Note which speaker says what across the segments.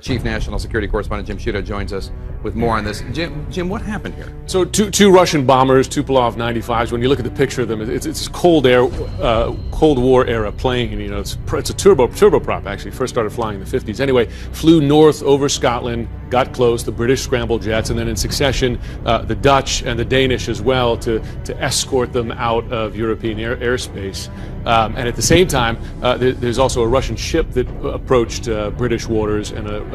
Speaker 1: Chief National Security Correspondent Jim Sciutto joins us with more on this. Jim, what happened here?
Speaker 2: So two Russian bombers, Tupolev 95s. When you look at the picture of them, it's Cold War era plane. You know, it's a turboprop actually. First started flying in the 50s. Anyway, flew north over Scotland, got close. The British scrambled jets, and then in succession, the Dutch and the Danish as well to escort them out of European airspace. And at the same time, there's also a Russian ship that approached British waters, and a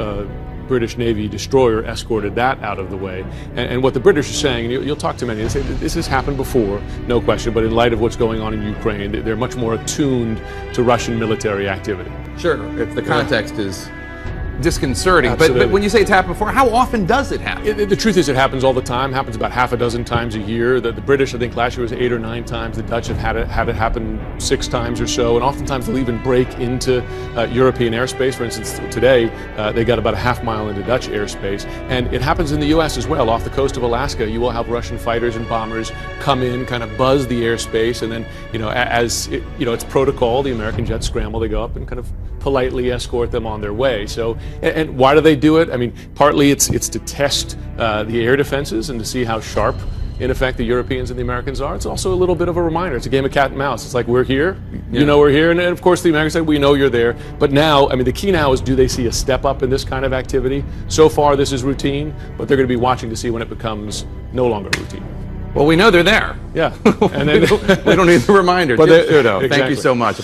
Speaker 2: British Navy destroyer escorted that out of the way. And what the British are saying, and you'll talk to many, they say this has happened before, no question, but in light of what's going on in Ukraine, they're much more attuned to Russian military activity.
Speaker 1: Sure, if the context is disconcerting.
Speaker 2: Absolutely.
Speaker 1: But when you say it's happened before, how often does it happen?
Speaker 2: The truth is it happens all the time. Happens about half a dozen times a year. The British, I think last year was 8 or 9 times. The Dutch have had it happen 6 times or so. And oftentimes they'll even break into European airspace. For instance, today they got about a half mile into Dutch airspace. And it happens in the U.S. as well. Off the coast of Alaska, you will have Russian fighters and bombers come in, kind of buzz the airspace, and then, it's protocol. The American jets scramble. They go up and kind of politely escort them on their way. So, and why do they do it? I mean, partly it's to test the air defenses and to see how sharp, in effect, the Europeans and the Americans are. It's also a little bit of a reminder. It's a game of cat and mouse. It's like, we're here, you know we're here, and of course the Americans say, we know you're there. But now, I mean, the key now is, do they see a step up in this kind of activity? So far, this is routine, but they're going to be watching to see when it becomes no longer routine.
Speaker 1: Well, we know they're there.
Speaker 2: Yeah.
Speaker 1: And then we don't need the reminder. Jim Sciutto, thank you so much.